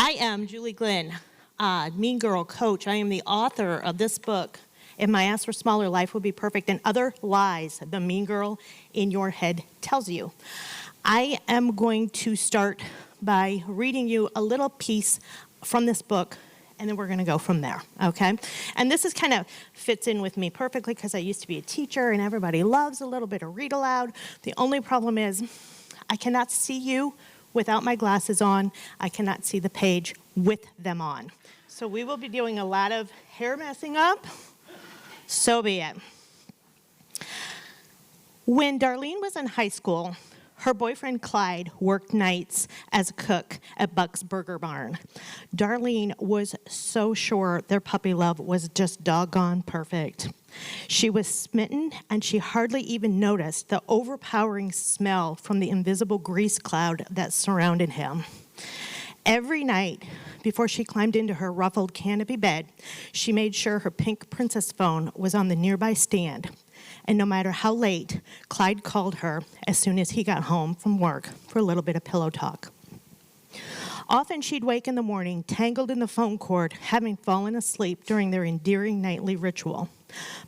I am Julie Glynn, Mean Girl Coach. I am the author of this book, If My Ass Were Smaller, Life Would Be Perfect, and Other Lies the Mean Girl in Your Head Tells You. I am going to start by reading you a little piece from this book, and then we're going to go from there, okay? And this is kind of fits in with me perfectly because I used to be a teacher, and everybody loves a little bit of read aloud. The only problem is I cannot see you without my glasses on. I cannot see the page with them on. So we will be doing a lot of hair messing up. So be it. When Darlene was in high school, her boyfriend Clyde worked nights as a cook at Buck's Burger Barn. Darlene was so sure their puppy love was just doggone perfect. She was smitten, and she hardly even noticed the overpowering smell from the invisible grease cloud that surrounded him. Every night, before she climbed into her ruffled canopy bed, she made sure her pink princess phone was on the nearby stand. And no matter how late, Clyde called her as soon as he got home from work for a little bit of pillow talk. Often she'd wake in the morning, tangled in the phone cord, having fallen asleep during their endearing nightly ritual.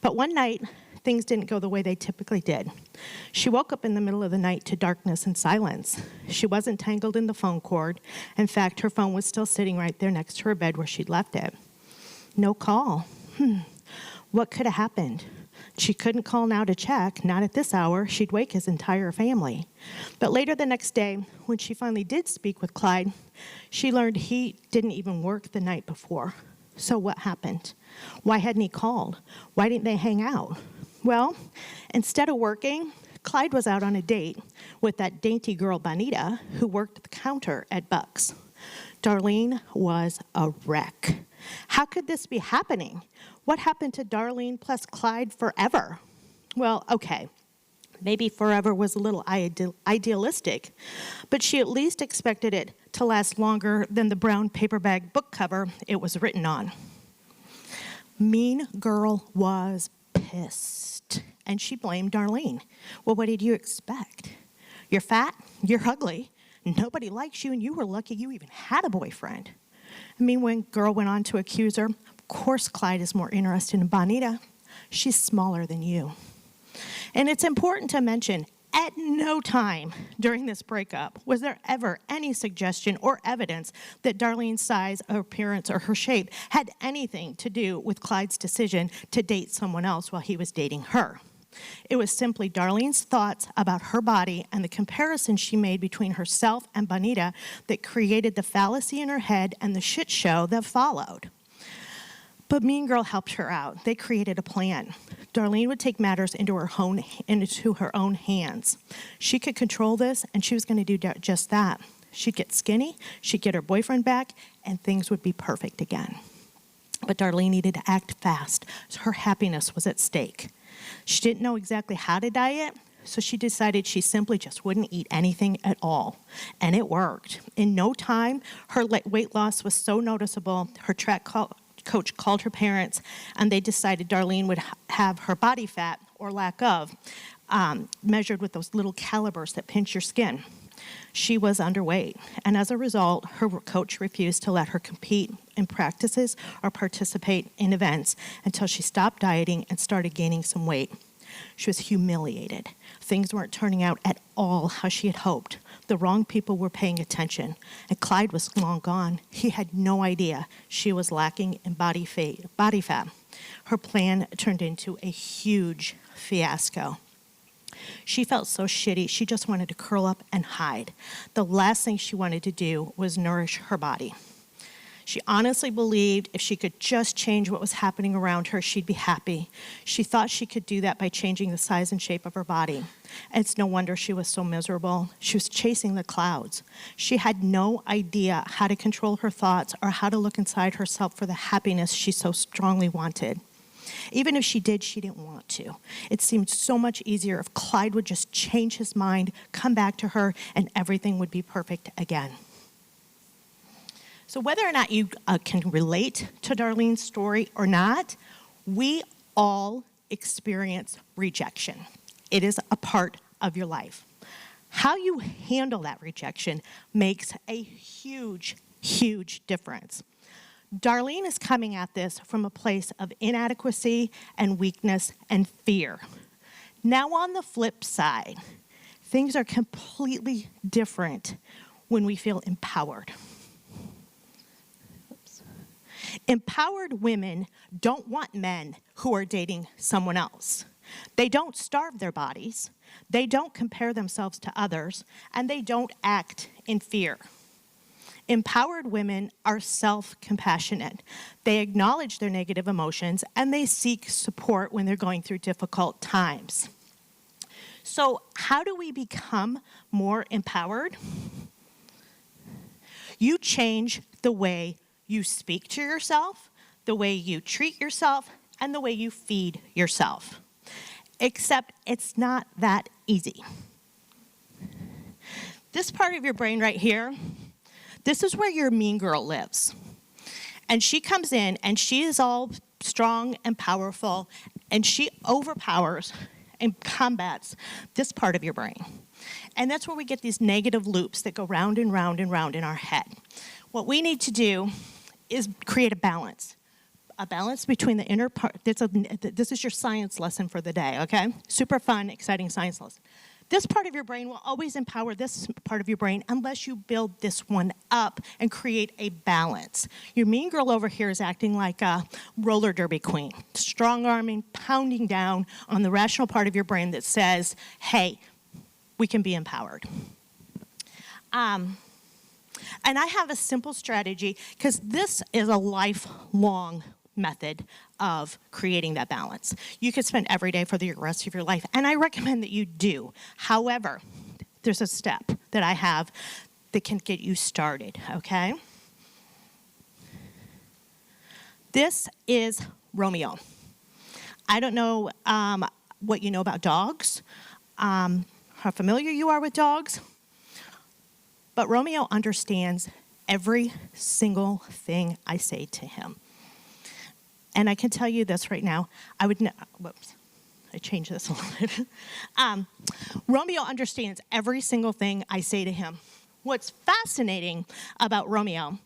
But one night, things didn't go the way they typically did. She woke up in the middle of the night to darkness and silence. She wasn't tangled in the phone cord. In fact, her phone was still sitting right there next to her bed where she'd left it. No call. What could have happened? She couldn't call now to check. Not at this hour. She'd wake his entire family. But later the next day, when she finally did speak with Clyde, she learned he didn't even work the night before. So what happened? Why hadn't he called? Why didn't they hang out? Well, instead of working, Clyde was out on a date with that dainty girl, Bonita, who worked at the counter at Buck's. Darlene was a wreck. How could this be happening? What happened to Darlene plus Clyde forever? Well, okay, maybe forever was a little idealistic, but she at least expected it to last longer than the brown paper bag book cover it was written on. Mean Girl was pissed, and she blamed Darlene. Well, what did you expect? You're fat, you're ugly, nobody likes you, and you were lucky you even had a boyfriend. Mean Girl went on to accuse her, of course Clyde is more interested in Bonita. She's smaller than you. And it's important to mention, at no time during this breakup was there ever any suggestion or evidence that Darlene's size or appearance or her shape had anything to do with Clyde's decision to date someone else while he was dating her. It was simply Darlene's thoughts about her body and the comparison she made between herself and Bonita that created the fallacy in her head and the shit show that followed. But Mean Girl helped her out. They created a plan. Darlene would take matters into her own hands. She could control this, and she was going to do just that. She'd get skinny, she'd get her boyfriend back, and things would be perfect again. But Darlene needed to act fast. Her happiness was at stake. She didn't know exactly how to diet, so she decided she simply just wouldn't eat anything at all. And it worked. In no time, her weight loss was so noticeable, her track coach called her parents, and they decided Darlene would have her body fat, or lack of, measured with those little calipers that pinch your skin. She was underweight, and as a result, her coach refused to let her compete in practices or participate in events until she stopped dieting and started gaining some weight. She was humiliated. Things weren't turning out at all how she had hoped. The wrong people were paying attention, and Clyde was long gone. He had no idea she was lacking in body fat. Her plan turned into a huge fiasco. She felt so shitty, she just wanted to curl up and hide. The last thing she wanted to do was nourish her body. She honestly believed if she could just change what was happening around her, she'd be happy. She thought she could do that by changing the size and shape of her body. And it's no wonder she was so miserable. She was chasing the clouds. She had no idea how to control her thoughts or how to look inside herself for the happiness she so strongly wanted. Even if she did, she didn't want to. It seemed so much easier if Clyde would just change his mind, come back to her, and everything would be perfect again. So whether or not you can relate to Darlene's story or not, we all experience rejection. It is a part of your life. How you handle that rejection makes a huge, huge difference. Darlene is coming at this from a place of inadequacy and weakness and fear. Now, on the flip side, things are completely different when we feel empowered. Empowered women don't want men who are dating someone else. They don't starve their bodies, they don't compare themselves to others, and they don't act in fear. Empowered women are self-compassionate. They acknowledge their negative emotions, and they seek support when they're going through difficult times. So, how do we become more empowered? You change the way you speak to yourself, the way you treat yourself, and the way you feed yourself. Except it's not that easy. This part of your brain right here, this is where your mean girl lives. And she comes in and she is all strong and powerful, and she overpowers and combats this part of your brain. And that's where we get these negative loops that go round and round and round in our head. What we need to do is create a balance between the inner part. This is your science lesson for the day, okay? Super fun, exciting science lesson. This part of your brain will always empower this part of your brain unless you build this one up and create a balance. Your mean girl over here is acting like a roller derby queen, strong-arming, pounding down on the rational part of your brain that says, hey, we can be empowered. And I have a simple strategy, because this is a lifelong method of creating that balance. You could spend every day for the rest of your life, and I recommend that you do. However, there's a step that I have that can get you started, okay? This is Romeo. I don't know what you know about dogs, how familiar you are with dogs, but Romeo understands every single thing I say to him. And I can tell you this right now, whoops, I changed this a little bit. Romeo understands every single thing I say to him. What's fascinating about Romeo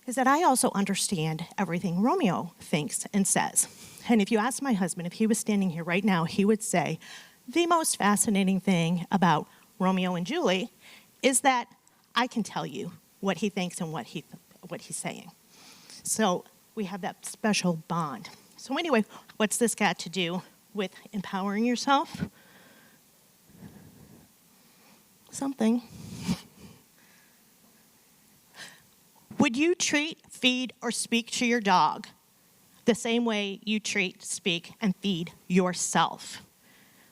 is that I also understand everything Romeo thinks and says. And if you ask my husband, if he was standing here right now, he would say, the most fascinating thing about Romeo and Julie is that I can tell you what he thinks and what he's saying. So we have that special bond. So anyway, what's this got to do with empowering yourself? Something. Would you treat, feed, or speak to your dog the same way you treat, speak, and feed yourself?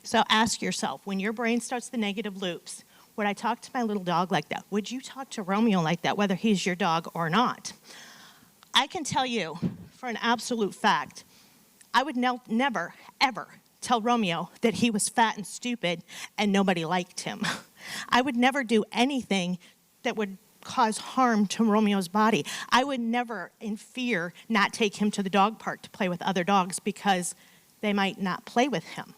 So ask yourself, when your brain starts the negative loops, would I talk to my little dog like that? Would you talk to Romeo like that, whether he's your dog or not? I can tell you for an absolute fact, I would never, ever tell Romeo that he was fat and stupid and nobody liked him. I would never do anything that would cause harm to Romeo's body. I would never, in fear, not take him to the dog park to play with other dogs because they might not play with him.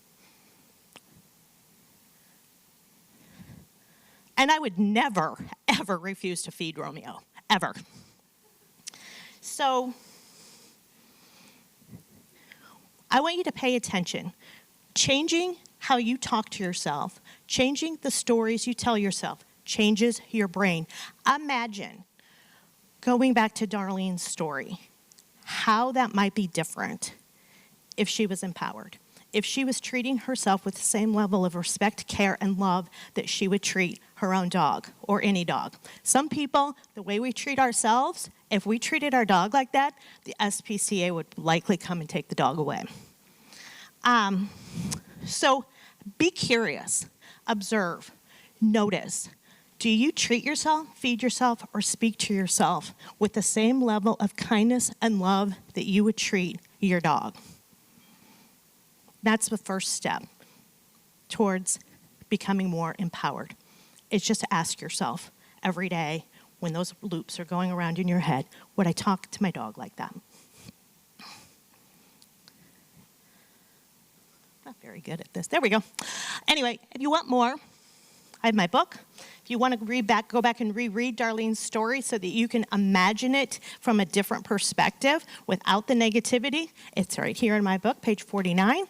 And I would never, ever refuse to feed Romeo, ever. So I want you to pay attention. Changing how you talk to yourself, changing the stories you tell yourself, changes your brain. Imagine going back to Darlene's story, how that might be different if she was empowered. If she was treating herself with the same level of respect, care, and love that she would treat her own dog or any dog. Some people, the way we treat ourselves, if we treated our dog like that, the SPCA would likely come and take the dog away. So be curious, observe, notice. Do you treat yourself, feed yourself, or speak to yourself with the same level of kindness and love that you would treat your dog? That's the first step towards becoming more empowered. It's just to ask yourself every day when those loops are going around in your head, would I talk to my dog like that? Not very good at this. There we go. Anyway, if you want more, I have my book. If you want to go back and reread Darlene's story so that you can imagine it from a different perspective without the negativity, it's right here in my book, page 49.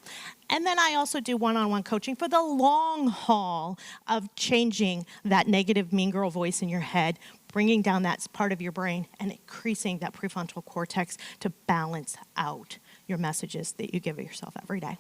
And then I also do one-on-one coaching for the long haul of changing that negative mean girl voice in your head, bringing down that part of your brain and increasing that prefrontal cortex to balance out your messages that you give yourself every day.